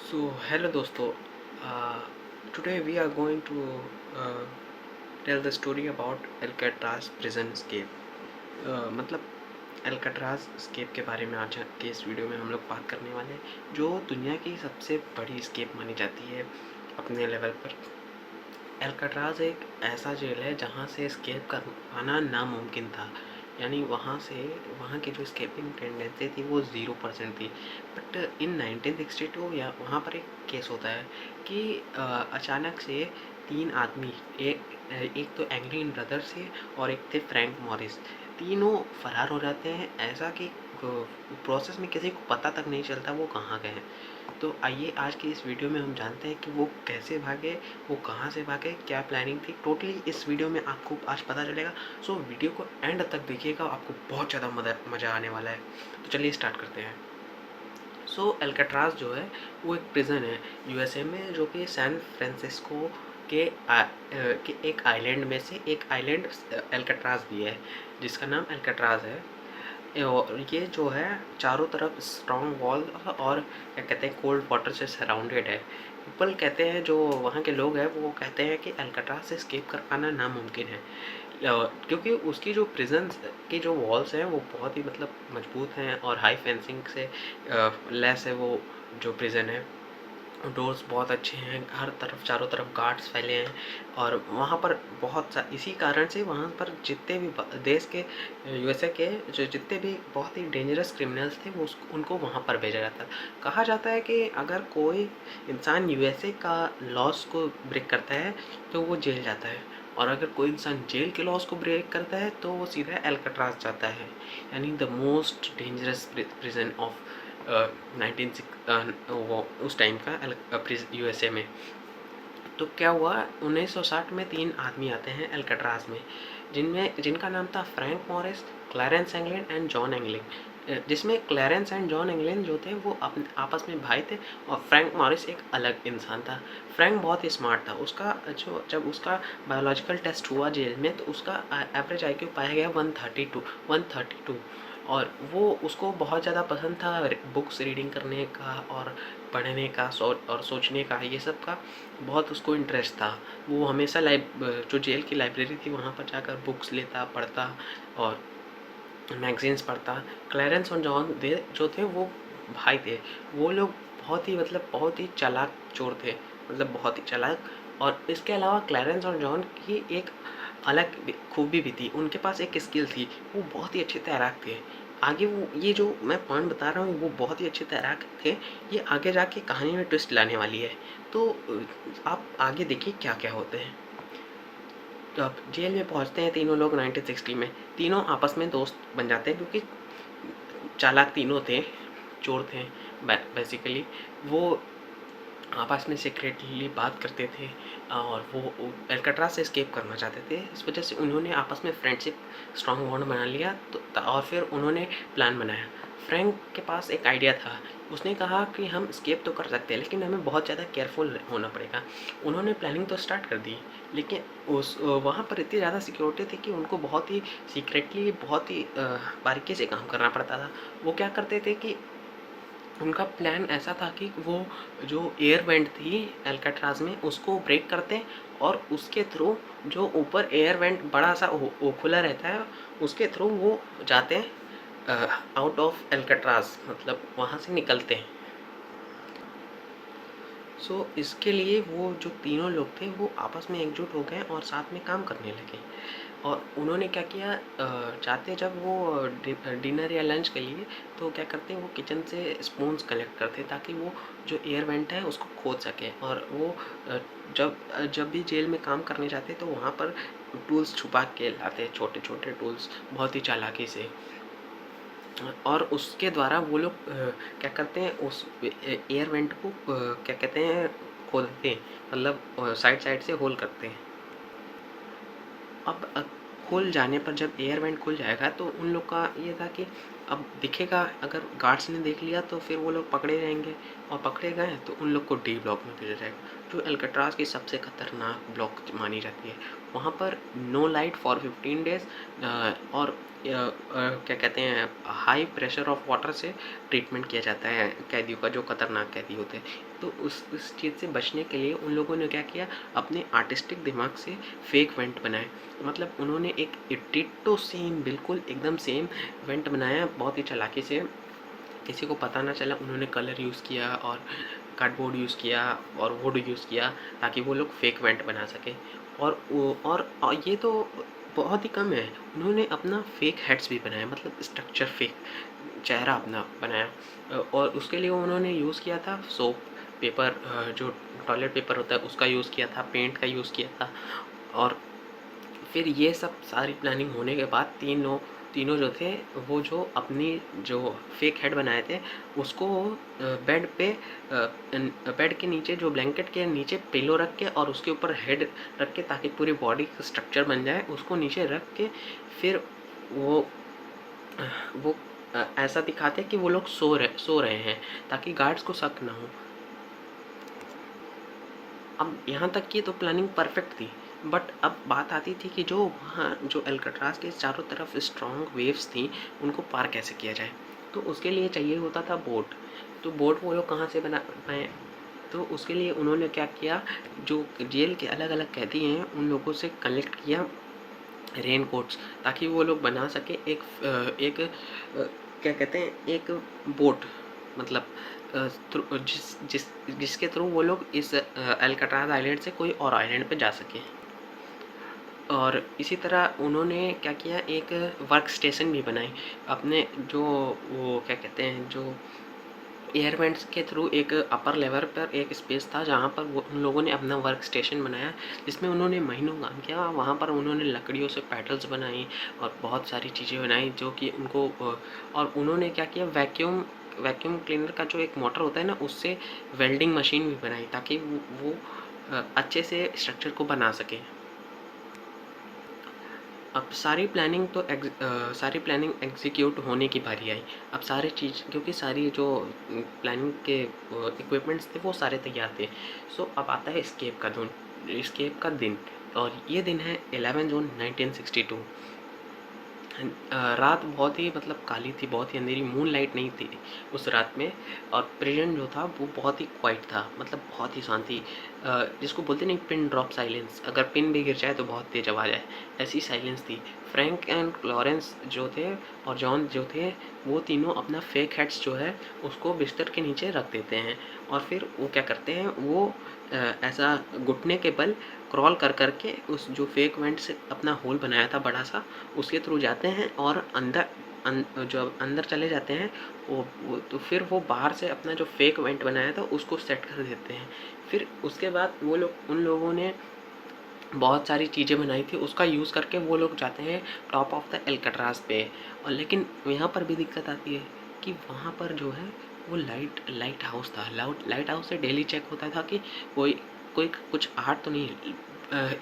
So hello दोस्तों, today we are going to uh, tell the story about Alcatraz prison escape. मतलब Alcatraz escape के बारे में आज के इस वीडियो में हम लोग बात करने वाले हैं, जो दुनिया की सबसे बड़ी escape मानी जाती है अपने लेवल पर। Alcatraz एक ऐसा जेल है जहाँ से escape कर पाना नामुमकिन था, यानी वहाँ की जो escaping tendency थी वो 0% थी। बट इन 1962 या वहाँ पर एक केस होता है कि अचानक से तीन आदमी, एक तो एंगलिन ब्रदर्स थे और एक थे फ्रैंक मॉरिस, तीनों फरार हो जाते हैं। ऐसा कि प्रोसेस में किसी को पता तक नहीं चलता वो कहाँ गए हैं। तो आइए आज की इस वीडियो में हम जानते हैं कि वो कैसे भागे, वो कहाँ से भागे, क्या प्लानिंग थी। टोटली इस वीडियो में आपको आज पता चलेगा। सो वीडियो को एंड तक देखिएगा, आपको बहुत ज़्यादा मज़ा आने वाला है। तो चलिए स्टार्ट करते हैं। सो अल्काट्राज जो है वो एक प्रिजन है यूएसए में, जो कि सैन फ्रांसिस्को के एक आइलैंड में से एक आइलैंड अल्काट्राज भी है, जिसका नाम अल्काट्राज है। और ये जो है चारों तरफ स्ट्रॉन्ग वॉल और क्या कहते हैं कोल्ड वाटर से सराउंडेड है। पीपल कहते हैं, जो वहाँ के लोग हैं वो कहते हैं कि अल्काट्राज से एस्केप कर पाना नामुमकिन है, क्योंकि उसकी जो प्रिजन की जो वॉल्स हैं वो बहुत ही मतलब मजबूत हैं और हाई फेंसिंग से लेस है। वो जो प्रिजन है, डोर्स बहुत अच्छे हैं, हर तरफ चारों तरफ गार्ड्स फैले हैं। और वहाँ पर इसी कारण से वहाँ पर जितने भी देश के, यूएसए के जो जितने भी बहुत ही डेंजरस क्रिमिनल्स थे वो उनको वहाँ पर भेजा जाता है। कहा जाता है कि अगर कोई इंसान यूएसए का लॉस को ब्रेक करता है तो वो जेल जाता है, और अगर कोई इंसान जेल के लॉस को ब्रेक करता है तो वो सीधा अल्काट्राज जाता है, यानी the most dangerous prison of 19 उस टाइम का यूएसए में। तो क्या हुआ, 1960 में तीन आदमी आते हैं अल्काट्राज में, जिनका नाम था Frank Morris, Clarence Anglin and John Anglin. जिसमें क्लैरेंस एंड जॉन एंगलिन जो थे वो आपस में भाई थे, और फ्रैंक मॉरिस एक अलग इंसान था। फ्रैंक बहुत ही स्मार्ट था। उसका जब उसका बायोलॉजिकल टेस्ट हुआ जेल में, तो उसका एवरेज आईक्यू पाया गया 132। और वो उसको बहुत ज़्यादा पसंद था बुक्स रीडिंग करने का और पढ़ने का और सोचने का, ये सब का बहुत उसको इंटरेस्ट था। वो हमेशा जो जेल की लाइब्रेरी थी वहाँ पर जाकर बुक्स लेता, पढ़ता और मैगजीन्स पढ़ता। क्लैरेंस और जॉन जो थे वो भाई थे। वो लोग बहुत ही चालाक चोर थे, मतलब बहुत ही चालाक। और इसके अलावा क्लैरेंस और जॉन की एक अलग खूबी भी थी, उनके पास एक स्किल थी, वो बहुत ही अच्छे तैराक थे। आगे वो ये जो मैं पॉइंट बता रहा हूँ वो बहुत ही अच्छे तैराक थे, ये आगे जाके कहानी में ट्विस्ट लाने वाली है। तो आप आगे देखिए क्या क्या होते हैं। तो अब जेल में पहुंचते हैं तीनों लोग 1960 में। तीनों आपस में दोस्त बन जाते हैं, क्योंकि चालाक तीनों थे, चोर थे बेसिकली। वो आपस में सीक्रेटली बात करते थे और वो अल्काट्राज से एस्केप करना चाहते थे। इस वजह से उन्होंने आपस में फ्रेंडशिप स्ट्रॉन्ग बॉन्ड बना लिया। तो और फिर उन्होंने प्लान बनाया। फ्रैंक के पास एक आइडिया था। उसने कहा कि हम एस्केप तो कर सकते हैं, लेकिन हमें बहुत ज़्यादा केयरफुल होना पड़ेगा। उन्होंने प्लानिंग तो स्टार्ट कर दी, लेकिन वहाँ पर इतनी ज़्यादा सिक्योरिटी थी कि उनको बहुत ही सीक्रेटली, बहुत ही बारीकी से काम करना पड़ता था। वो क्या करते थे कि उनका प्लान ऐसा था कि वो जो एयर वेंट थी अल्काट्राज में उसको ब्रेक करते हैं, और उसके थ्रू जो ऊपर एयर वेंट बड़ा सा वो खुला रहता है, उसके थ्रू वो जाते हैं आउट ऑफ अल्काट्राज, मतलब वहाँ से निकलते हैं। सो इसके लिए वो जो तीनों लोग थे वो आपस में एकजुट हो गए और साथ में काम करने लगे। और उन्होंने क्या किया, चाहते जब वो डिनर या लंच के लिए, तो क्या करते हैं वो किचन से स्पून्स कलेक्ट करते ताकि वो जो एयर वेंट है उसको खोद सके। और वो जब भी जेल में काम करने जाते तो वहाँ पर टूल्स छुपा के लाते, छोटे छोटे टूल्स, बहुत ही चालाकी से। और उसके द्वारा वो लोग क्या करते हैं, उस एयर वेंट को क्या कहते हैं खोदते हैं, मतलब साइड साइड से होल करते हैं। अब खुल जाने पर जब एयर वेंट खुल जाएगा तो उन लोग का ये था कि अब दिखेगा, अगर गार्ड्स ने देख लिया तो फिर वो लोग पकड़े जाएंगे, और पकड़े गए तो उन लोग को डी ब्लॉक में भेजा जाएगा, जो अल्काट्राज की सबसे खतरनाक ब्लॉक मानी जाती है। वहाँ पर नो लाइट फॉर 15 डेज़ और क्या कहते हैं, हाई प्रेशर ऑफ वाटर से ट्रीटमेंट किया जाता है कैदियों का, जो खतरनाक कैदी होते हैं। तो उस चीज़ से बचने के लिए उन लोगों ने क्या किया, अपने आर्टिस्टिक दिमाग से फेक वेंट बनाए। मतलब उन्होंने एक डिट्टो सेम, बिल्कुल एकदम सेम वेंट बनाया, बहुत ही चालाकी से, किसी को पता ना चला। उन्होंने कलर यूज़ किया और कार्डबोर्ड यूज़ किया और वुड यूज़ किया ताकि वो लोग फेक वेंट बना सकें। और ये तो बहुत ही कम है, उन्होंने अपना फेक हेड्स भी बनाया, मतलब स्ट्रक्चर फेक चेहरा अपना बनाया। और उसके लिए उन्होंने यूज़ किया था सोप पेपर, जो टॉयलेट पेपर होता है उसका यूज़ किया था, पेंट का यूज़ किया था। और फिर ये सब सारी प्लानिंग होने के बाद तीनों जो थे, वो जो अपनी जो फेक हेड बनाए थे उसको बेड पे, बेड के नीचे, जो ब्लैंकेट के नीचे पिलो रख के और उसके ऊपर हेड रख के, ताकि पूरी बॉडी का स्ट्रक्चर बन जाए, उसको नीचे रख के फिर वो ऐसा दिखाते कि वो लोग सो रहे हैं, ताकि गार्ड्स को शक ना हो। अब यहाँ तक की तो प्लानिंग परफेक्ट थी, बट अब बात आती थी कि जो वहाँ जो अल्काट्राज़ के चारों तरफ स्ट्रॉन्ग वेव्स थी, उनको पार कैसे किया जाए। तो उसके लिए चाहिए होता था बोट। तो बोट वो लोग कहाँ से बना पाए, तो उसके लिए उन्होंने क्या किया, जो जेल के अलग अलग कैदी हैं उन लोगों से कलेक्ट किया रेन कोट्स, ताकि वो लोग बना सके क्या कहते हैं, एक बोट, मतलब जिसके थ्रू वो लोग इस अल्काट्राज़ आइलैंड से कोई और आइलैंड पे जा सके। और इसी तरह उन्होंने क्या किया, एक वर्क स्टेशन भी बनाई अपने, जो वो क्या कहते हैं, जो एयरवेंट्स के थ्रू एक अपर लेवल पर एक स्पेस था जहाँ पर वो उन लोगों ने अपना वर्क स्टेशन बनाया, जिसमें उन्होंने महीनों काम किया। वहाँ पर उन्होंने लकड़ियों से पैडल्स बनाई और बहुत सारी चीज़ें बनाई, जो कि उनको और उन्होंने क्या किया, वैक्यूम क्लीनर का जो एक मोटर होता है ना, उससे वेल्डिंग मशीन भी बनाई, ताकि वो अच्छे से स्ट्रक्चर को बना सके। अब सारी प्लानिंग एग्जीक्यूट होने की बारी आई। अब सारी चीज़, क्योंकि सारी जो प्लानिंग के इक्विपमेंट्स थे वो सारे तैयार थे। सो अब आता है एस्केप का दिन, और ये दिन है 11 जून 1962। रात बहुत ही मतलब काली थी, बहुत ही अंधेरी, मून लाइट नहीं थी उस रात में। और प्रेजेंट जो था वो बहुत ही क्वाइट था, मतलब बहुत ही शांति, जिसको बोलते नहीं, पिन ड्रॉप साइलेंस, अगर पिन भी गिर जाए तो बहुत तेज आवाज़ आए, ऐसी साइलेंस थी। फ्रैंक एंड लॉरेंस जो थे और जॉन जो थे, वो तीनों अपना फेक हेड्स जो है उसको बिस्तर के नीचे रख देते हैं, और फिर वो क्या करते हैं, वो ऐसा घुटने के बल क्रॉल कर के उस जो फेक वेंट से अपना होल बनाया था बड़ा सा, उसके थ्रू जाते हैं और जब अंदर चले जाते हैं, तो फिर वो बाहर से अपना जो फेक वेंट बनाया था उसको सेट कर देते हैं। फिर उसके बाद उन लोगों ने बहुत सारी चीज़ें बनाई थी, उसका यूज़ करके वो लोग जाते हैं टॉप ऑफ द एल्काट्राज़ पे। और लेकिन यहाँ पर भी दिक्कत आती है कि वहाँ पर जो है वो लाइट हाउस था। लाइट हाउस से डेली चेक होता था कि कोई कोई कुछ आहट तो नहीं।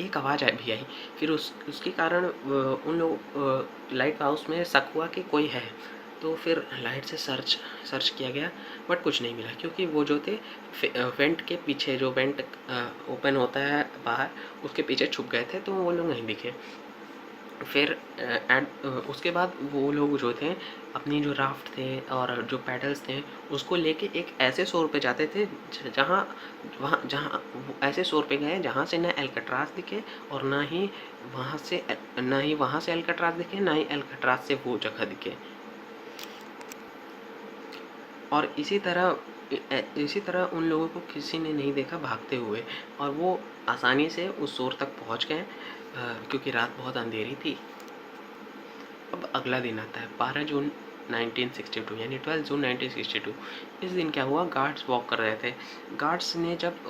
एक आवाज़ भी आई, फिर उसके कारण उन लोग लाइट हाउस में शक हुआ कि कोई है, तो फिर लाइट से सर्च किया गया, बट कुछ नहीं मिला, क्योंकि वो जो थे वेंट के पीछे, जो वेंट ओपन होता है बाहर, उसके पीछे छुप गए थे, तो वो लोग नहीं दिखे। फिर उसके बाद वो लोग जो थे, अपनी जो राफ्ट थे और जो पैडल्स थे, उसको लेके एक ऐसे शोर पे जाते थे जहाँ वो ऐसे शोर पे गए जहाँ से ना अल्काट्राज़ दिखे, और ना ही वहाँ से अल्काट्राज़ दिखे, ना ही अल्काट्राज़ से वो जगह दिखे। और इसी तरह उन लोगों को किसी ने नहीं देखा भागते हुए, और वो आसानी से उस शोर तक पहुंच गए, क्योंकि रात बहुत अंधेरी थी। अब अगला दिन आता है 12 जून 1962, यानी 12 जून 1962। इस दिन क्या हुआ, गार्ड्स वॉक कर रहे थे। गार्ड्स ने जब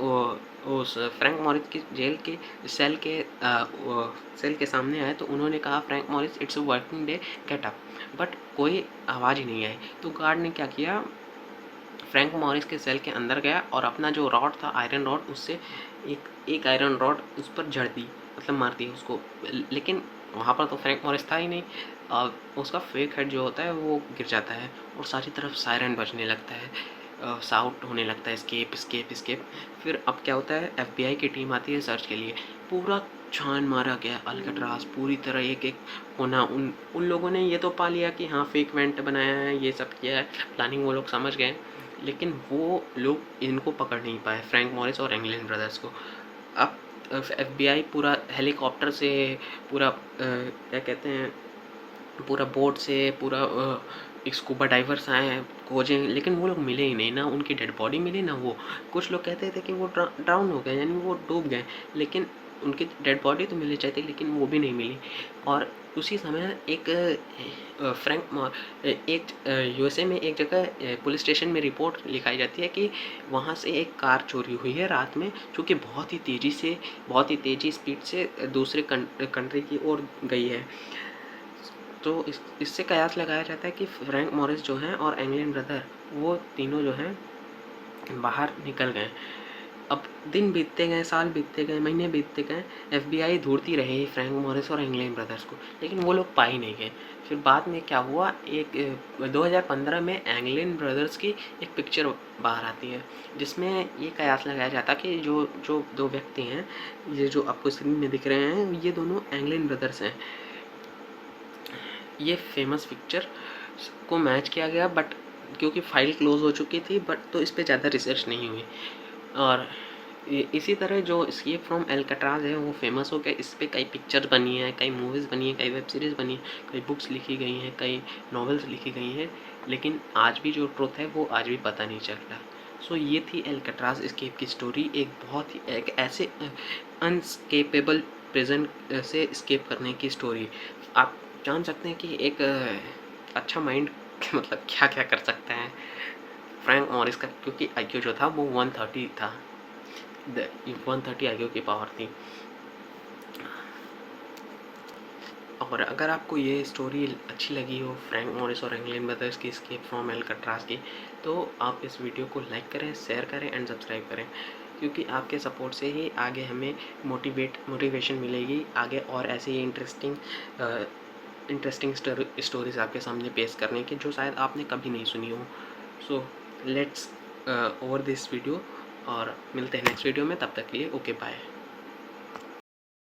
उस फ्रैंक मॉरिस की जेल के सेल के सामने आए, तो उन्होंने कहा, Frank Morris, it's a working day, get up. But कोई आवाज़ ही नहीं आई। तो गार्ड ने क्या किया, फ्रैंक मॉरिस के सेल के अंदर गया और अपना जो रॉड था, आयरन रॉड, उससे एक आयरन रॉड उस पर जड़ दी, मतलब मार दी उसको। लेकिन वहाँ पर तो फ्रैंक मॉरिस था ही नहीं, और उसका फेक हेड जो होता है वो गिर जाता है, और सारी तरफ सायरन बजने लगता है, साउट होने लगता है, स्केप स्केप स्केप। फिर अब क्या होता है, FBI की टीम आती है सर्च के लिए। पूरा छान मारा गया अल्काट्राज पूरी तरह, एक एक कोना। उन उन लोगों ने ये तो पा लिया कि हाँ फेक वेंट बनाया है, ये सब किया है, प्लानिंग वो लोग समझ गए, लेकिन वो लोग इनको पकड़ नहीं पाए, फ्रैंक मॉरिस और एंगलिन ब्रदर्स को। अब FBI पूरा हेलीकॉप्टर से, पूरा क्या कहते हैं, पूरा बोट से, पूरा एक स्कूबा डाइवर्स आए हैं खोजें, लेकिन वो लोग मिले ही नहीं, ना उनकी डेड बॉडी मिली ना वो। कुछ लोग कहते थे कि वो ड्राउन हो गए, यानी वो डूब गए, लेकिन उनकी डेड बॉडी तो मिलनी चाहिए थी, लेकिन वो भी नहीं मिली। और उसी समय एक एक USA में एक जगह पुलिस स्टेशन में रिपोर्ट लिखाई जाती है कि वहाँ से एक कार चोरी हुई है रात में, जो कि बहुत ही तेज़ी स्पीड से दूसरे कंट्री की ओर गई है। तो इससे कयास लगाया जाता है कि फ्रैंक मॉरिस जो हैं और एंगलिन ब्रदर, वो तीनों जो हैं बाहर निकल गए। अब दिन बीतते गए, साल बीतते गए, महीने बीतते गए, FBI ढूंढती रही फ्रैंक मॉरिस और एंगलिन ब्रदर्स को, लेकिन वो लोग पा ही नहीं गए। फिर बाद में क्या हुआ, 2015 में एंगलिन ब्रदर्स की एक पिक्चर बाहर आती है, जिसमें ये कयास लगाया जाता कि जो जो दो व्यक्ति हैं, ये जो आपको स्क्रीन में दिख रहे हैं, ये दोनों एंगलिन ब्रदर्स हैं। ये फेमस पिक्चर को मैच किया गया, बट क्योंकि फाइल क्लोज हो चुकी थी, बट तो इस पर ज़्यादा रिसर्च नहीं हुई। और इसी तरह जो एस्केप फ्रॉम एल्काट्राज है वो फेमस हो गया, इस पर कई पिक्चर बनी है, कई मूवीज़ बनी है, कई वेब सीरीज़ बनी है, कई बुक्स लिखी गई हैं, कई नॉवेल्स लिखी गई हैं, लेकिन आज भी जो ट्रुथ है वो आज भी पता नहीं चल रहा। सो ये थी एल्काट्राज एस्केप की स्टोरी, एक ऐसे अनस्केपेबल प्रिजन से एस्केप करने की स्टोरी। आप जान सकते हैं कि एक अच्छा माइंड मतलब क्या क्या कर सकता है फ्रैंक मॉरिस का, क्योंकि IQ जो था वो 130 था, 130 IQ की पावर थी। और अगर आपको ये स्टोरी अच्छी लगी हो, फ्रैंक मॉरिस और एंगलिन ब्रदर्स की एस्केप फ्रॉम एल्काट्राज की, तो आप इस वीडियो को लाइक करें, शेयर करें एंड सब्सक्राइब करें, क्योंकि आपके सपोर्ट से ही आगे हमें मोटिवेशन मिलेगी, आगे और ऐसे ही इंटरेस्टिंग स्टोरीज आपके सामने पेश करने की, जो शायद आपने कभी नहीं सुनी हो। So let's over this video, और मिलते हैं नेक्स्ट वीडियो में, तब तक के लिए ओके बाय।